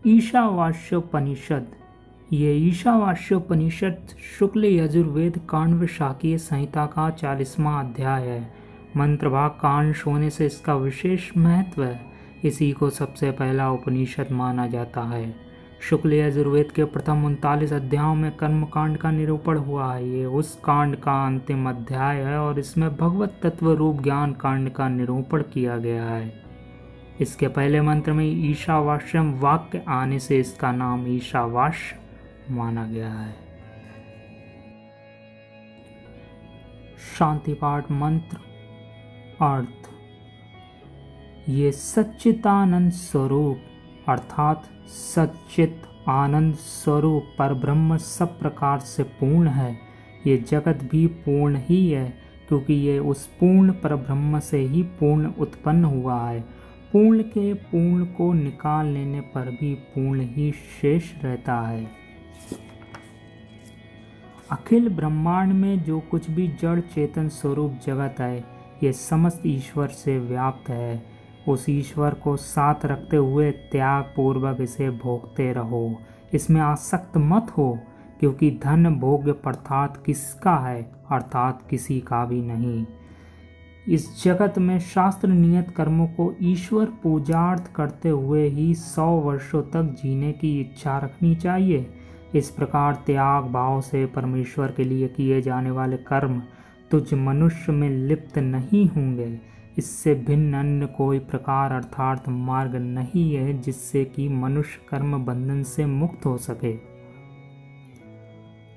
ईशावास्योपनिषद। ये ईशावास्योपनिषद शुक्ल यजुर्वेद काण्व शाकीय संहिता का 40वां अध्याय है। मंत्रभाग का अंश होने से इसका विशेष महत्व है। इसी को सबसे पहला उपनिषद माना जाता है। शुक्ल यजुर्वेद के प्रथम 39 अध्यायों में कर्मकांड का निरूपण हुआ है। ये उस कांड का अंतिम अध्याय है और इसमें भगवत तत्व रूप ज्ञान कांड का निरूपण किया गया है। इसके पहले मंत्र में ईशावास्यम वाक्य आने से इसका नाम ईशावास्य माना गया है। शांति पाठ मंत्र अर्थ। ये सच्चिदानंद स्वरूप अर्थात सच्चित आनंद स्वरूप परब्रह्म सब प्रकार से पूर्ण है। ये जगत भी पूर्ण ही है, क्योंकि ये उस पूर्ण परब्रह्म से ही पूर्ण उत्पन्न हुआ है। पूर्ण के पूर्ण को निकाल लेने पर भी पूर्ण ही शेष रहता है। अखिल ब्रह्मांड में जो कुछ भी जड़ चेतन स्वरूप जगत है, ये समस्त ईश्वर से व्याप्त है। उस ईश्वर को साथ रखते हुए त्याग पूर्वक इसे भोगते रहो। इसमें आसक्त मत हो, क्योंकि धन भोग्य पदार्थ किसका है, अर्थात किसी का भी नहीं। इस जगत में शास्त्र नियत कर्मों को ईश्वर पूजार्थ करते हुए ही 100 वर्षों तक जीने की इच्छा रखनी चाहिए। इस प्रकार त्याग भाव से परमेश्वर के लिए किए जाने वाले कर्म तुझ मनुष्य में लिप्त नहीं होंगे। इससे भिन्न अन्य कोई प्रकार अर्थात मार्ग नहीं है जिससे कि मनुष्य कर्म बंधन से मुक्त हो सके।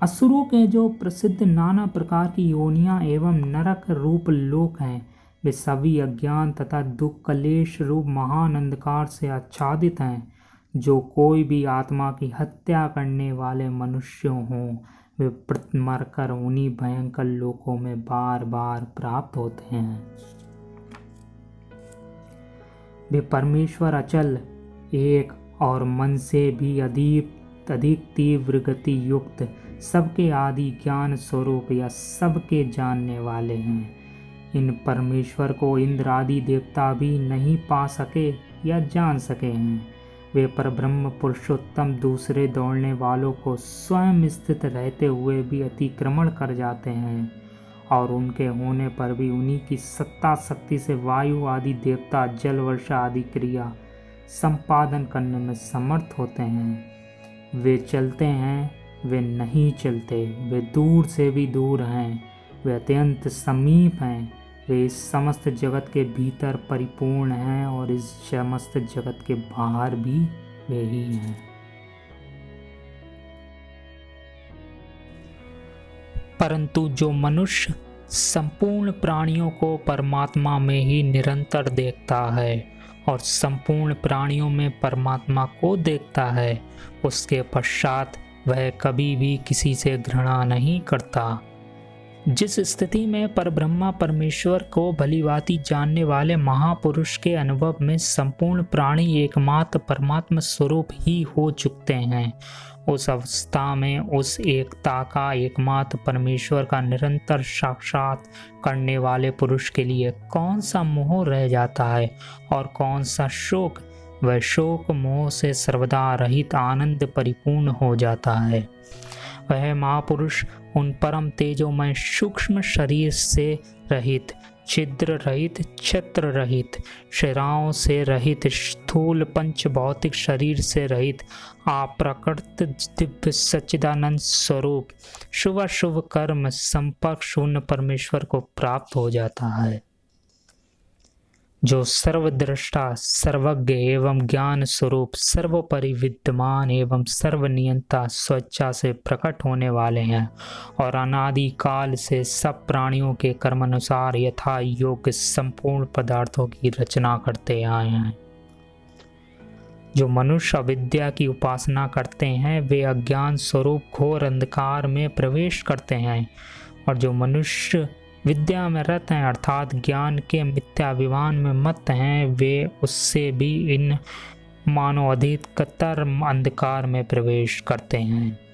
असुरों के जो प्रसिद्ध नाना प्रकार की योनियां एवं नरक रूप लोक हैं, वे सभी अज्ञान तथा दुख कलेश रूप महान अंधकार से आच्छादित हैं। जो कोई भी आत्मा की हत्या करने वाले मनुष्य हों, वे मरकर उन्हीं भयंकर लोकों में बार बार प्राप्त होते हैं। वे परमेश्वर अचल एक और मन से भी अधिक तीव्र गति युक्त सबके आदि ज्ञान स्वरूप या सबके जानने वाले हैं। इन परमेश्वर को इंद्र आदि देवता भी नहीं पा सके या जान सके हैं। वे परब्रह्म पुरुषोत्तम दूसरे दौड़ने वालों को स्वयं स्थित रहते हुए भी अतिक्रमण कर जाते हैं, और उनके होने पर भी उन्हीं की सत्ता शक्ति से वायु आदि देवता जल वर्षा आदि क्रिया संपादन करने में समर्थ होते हैं। वे चलते हैं, वे नहीं चलते, वे दूर से भी दूर हैं, वे अत्यंत समीप हैं। वे इस समस्त जगत के भीतर परिपूर्ण हैं और इस समस्त जगत के बाहर भी वे ही हैं। परंतु जो मनुष्य संपूर्ण प्राणियों को परमात्मा में ही निरंतर देखता है और संपूर्ण प्राणियों में परमात्मा को देखता है, उसके पश्चात वह कभी भी किसी से घृणा नहीं करता। जिस स्थिति में परब्रह्मा परमेश्वर को भलीभांति जानने वाले महापुरुष के अनुभव में संपूर्ण प्राणी एकमात्र परमात्मा स्वरूप ही हो चुकते हैं, उस अवस्था में उस एकता का एकमात्र परमेश्वर का निरंतर साक्षात करने वाले पुरुष के लिए कौन सा मोह रह जाता है और कौन सा शोक। वह शोक मोह से सर्वदा रहित आनंद परिपूर्ण हो जाता है। वह महापुरुष उन परम तेजोमय सूक्ष्म शरीर से रहित, छिद्र रहित, छत्र रहित, शिराओं से रहित, स्थूल पंच भौतिक शरीर से रहित अप्रकृत दिव्य सच्चिदानंद स्वरूप शुभ शुभ कर्म संपर्क शून्य परमेश्वर को प्राप्त हो जाता है। जो सर्वद्रष्टा सर्वज्ञ एवं ज्ञान स्वरूप सर्वोपरि विद्यमान एवं सर्वनियंता स्वेच्छा से प्रकट होने वाले हैं और अनादि काल से सब प्राणियों के कर्मानुसार यथा योग्य संपूर्ण पदार्थों की रचना करते आए हैं। जो मनुष्य अविद्या की उपासना करते हैं, वे अज्ञान स्वरूप घोर अंधकार में प्रवेश करते हैं, और जो मनुष्य विद्या में रत हैं अर्थात ज्ञान के मिथ्याभिमान में मत हैं, वे उससे भी इन मानव अधिकतर अंधकार में प्रवेश करते हैं।